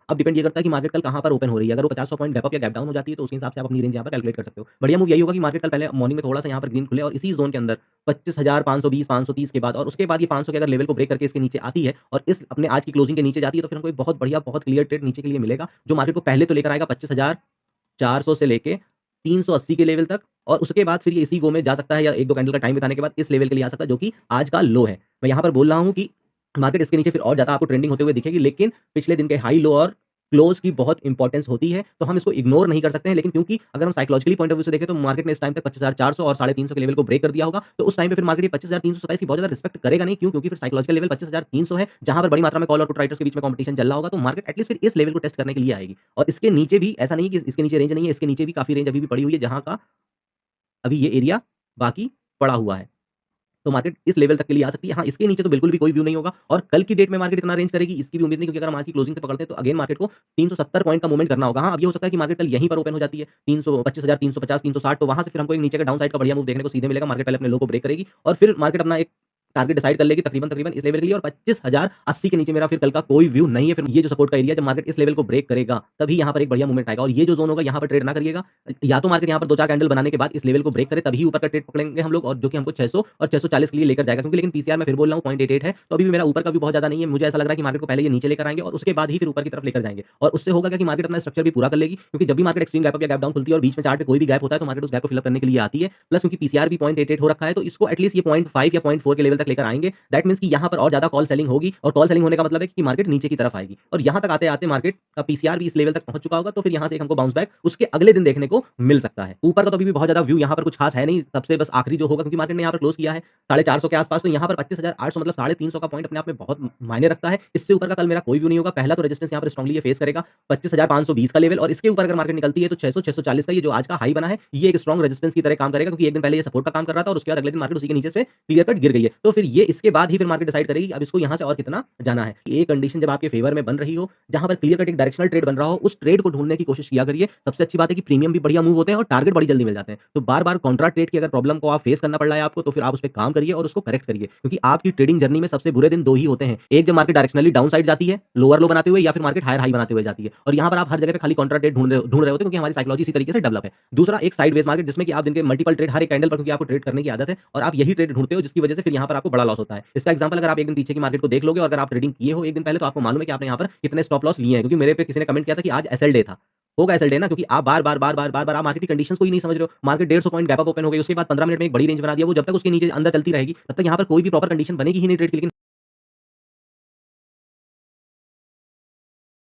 अब डिपेंड ये करता है कि मार्केट कल कहाँ पर ओपन हो रही है। अगर वो 50 पॉइंट गैप अप या गैप डाउन हो जाती है तो उसी हिसाब से आप अपनी रेंज यहाँ पर कैलकुलेट कर सकते हो। बढ़िया मूव यही होगा कि मार्केट कल पहले मॉर्निंग में थोड़ा-सा यहाँ पर ग्रीन खुले और इसी ज़ोन के अंदर 25,520 530 के बाद और उसके बाद ये 500 के अगर लेवल को ब्रेक करके इसके नीचे आती है और इस अपने आज की क्लोजिंग के नीचे जाती है तो फिर हमको एक बहुत बढ़िया, बहुत क्लियर ट्रेड नीचे के लिए मिलेगा, जो मार्केट को पहले तो लेकर आएगा 25,400 से लेके 380 के लेवल तक और उसके बाद फिर ये इसी गो में जा सकता है या 1-2 कैंडल का टाइम बिताने के बाद इस लेवल के लिए आ सकता है, जो कि आज का लो है। मैं यहाँ पर बोल रहा हूँ कि मार्केट इसके नीचे फिर और ज़्यादा आपको ट्रेंडिंग होते हुए दिखेगी, लेकिन पिछले दिन के हाई लो और क्लोज़ की बहुत इंपॉर्टेंस होती है, तो हम इसको इग्नोर नहीं कर सकते हैं। लेकिन क्योंकि अगर हम साइकोलॉजिकली पॉइंट ऑफ व्यू से देखें तो मार्केट ने इस टाइम तक 25,400 और 350 के लेवल को ब्रेक कर दिया होगा, तो उस टाइम पे फिर मार्केट ये 25,327 की बहुत ज़्यादा रिस्पेक्ट करेगा नहीं। क्यों? क्योंकि फिर साइकोलॉजिकल लेवल 25,300 है, जहाँ पर बड़ी मात्रा में कॉल और पुट राइटर्स के बीच में कॉम्पिटिशन चल रहा होगा, तो मार्केट एटलीस्ट फिर इस लेवल को टेस्ट करने के लिए आएगी। और इसके नीचे भी ऐसा नहीं है कि इसके नीचे रेंज नहीं है, इसके नीचे भी काफ़ी रेंज अभी भी पड़ी हुई है, जहाँ का अभी ये एरिया बाकी पड़ा हुआ है। तो मार्केट इस लेवल तक के लिए आ सकती है। हाँ, इसके नीचे तो बिल्कुल भी कोई व्यू नहीं होगा और कल की डेट में मार्केट इतना रेंज करेगी इसकी भी उम्मीद नहीं, क्योंकि अगर हम आज की क्लोजिंग से पकड़ते हैं तो अगेन मार्केट को 370 पॉइंट का मूवमेंट करना होगा। हाँ, अब ये हो सकता है कि मार्केट कल यहीं पर ओपन हो जाती है 300 25,000 350 360, तो वहाँ से फिर हमको एक नीचे का डाउन साइड का बढ़िया मूव देखने को सीधे मिलेगा। मार्केट पहले अपने लो को ब्रेक करेगी और फिर मार्केट अपना एक टारगेट डिसाइड कर लेगी तकरीबन इस लेवल के लिए और 25,080 के नीचे मेरा फिर कल का कोई व्यू नहीं है। फिर ये जो सपोर्ट का एरिया जब मार्केट इस लेवल को ब्रेक करेगा तभी यहाँ पर एक बढ़िया मूवमेंट आएगा और ये जो ज़ोन होगा यहाँ पर ट्रेड ना करिएगा। या तो मार्केट यहाँ पर 2-4 कैंडल बनाने के बाद इस लेवल को ब्रेक करे तभी ऊपर का ट्रेड पकड़ेंगे हम लोग और जो कि हमको 600 और 640 के लिए लेकर जाएगा, क्योंकि लेकिन पीसीआर मैं फिर बोल रहा हूँ 0.88 है, तो अभी भी मेरा ऊपर का भी बहुत ज़्यादा नहीं है। मुझे ऐसा लग रहा है कि मार्केट को पहले ये नीचे लेकर आएँगे और उसके बाद ही फिर ऊपर की तरफ लेकर जाएँगे और उससे होगा क्या कि मार्केट अपना स्ट्रक्चर भी पूरा कर लेगी, क्योंकि जब भी मार्केट एक्सट्रीम गैप अप या गैप डाउन खुलती है और बीच में चार्ट पे कोई भी गैप होता है तो मार्केट उस गैप को फिल अप करने के लिए आती है। प्लस क्योंकि पीसीआर भी 0.88 हो रखा है तो इसको एटलीस्ट ये 0.5 या 0.4 के लेवल तक लेकर आएँगे। दैट मीन्स कि यहाँ पर और ज़्यादा कॉल सेलिंग होगी और कॉल सेलिंग होने का मतलब है कि मार्केट नीचे की तरफ आएगी और यहाँ तक आते-आते मार्केट का पीसीआर भी इस लेवल तक पहुँच चुका होगा, तो फिर यहाँ से एक हमको बाउंस बैक उसके अगले दिन देखने को मिल सकता है। ऊपर का तो अभी भी बहुत ज़्यादा व्यू यहाँ पर कुछ खास है नहीं, सबसे बस आखिरी जो होगा क्योंकि मार्केट ने यहाँ पर क्लोज़ किया है 450 के आस-पास, तो यहाँ पर 25,800 मतलब 350 का पॉइंट अपने आप में बहुत मायने रखता है। इससे ऊपर का कल मेरा कोई व्यू नहीं होगा। पहला तो रेजिस्टेंस यहाँ पर स्ट्रांगली ये फेस करेगा 25,520 का लेवल और इसके ऊपर अगर मार्केट निकलती है तो 600 640 का ये जो आज का हाई बना है, ये एक स्ट्रांग रेजिस्टेंस की तरह काम करेगा, क्योंकि एक दिन पहले ये सपोर्ट का काम कर रहा था और उसके बाद अगले दिन मार्केट उसी के नीचे से क्लियर कट गिर गई है। तो फिर ये इसके बाद ही फिर मार्केट डिसाइड करेगी अब इसको यहाँ से और कितना जाना है। ये कंडीशन जब आपके फेवर में बन रही हो, जहाँ पर क्लियर कट एक डायरेक्शनल ट्रेड बन रहा हो, उस ट्रेड को ढूँढने की कोशिश किया करिए। सबसे अच्छी बात है कि प्रीमियम भी बढ़िया मूव होते हैं और टारगेट बड़ी जल्दी मिल जाते हैं। तो बार-बार कॉन्ट्रा ट्रेड की अगर प्रॉब्लम को आप फेस करना पड़ रहा है आपको, तो फिर आप उस पे काम करिए और उसको करेक्ट करिए। क्योंकि आपकी ट्रेडिंग जर्नी में सबसे बुरे दिन 2 ही होते हैं। एक जब मार्केट डायरेक्शनली डाउन साइड जाती है, लोअर लो बनाते हुए, या फिर मार्केट हायर हाई बनाते हुए जाती है। और यहाँ पर आप हर जगह पे खाली कॉन्ट्रा ट्रेड ढूँढ रहे होते हैं, क्योंकि हमारी साइकोलॉजी इसी तरीके से डेवलप है। दूसरा एक साइडवेज मार्केट जिसमें कि आप दिन के मल्टीपल ट्रेड हर एक कैंडल पर, क्योंकि आपको ट्रेड करने की आदत है और आप यही ट्रेड ढूँढते हो जिसकी वजह से फिर यहाँ पर आपको बड़ा लॉस होता है। इसका एग्जांपल अगर आप एक दिन पीछे की मार्केट को देख लोगे और अगर आप ट्रेडिंग किए हो एक दिन पहले, तो आपको मालूम है कि आपने यहाँ पर कितने स्टॉप लॉस लिए हैं। क्योंकि मेरे पे किसी ने कमेंट किया था कि आज एसएल डे था। होगा एसएल डे ना, क्योंकि आप बार-बार आप मार्केट की कंडीशंस को ही नहीं समझ रहे हो। Market 150 point gap up open हो गई, उसके बाद 15 मिनट में एक बड़ी रेंज बना दिया, वो जब तक उसके नीचे अंदर चलती रहेगी, तब तक यहाँ पर कोई भी प्रॉपर कंडीशन बनेगी ही नहीं ट्रेड की। लेकिन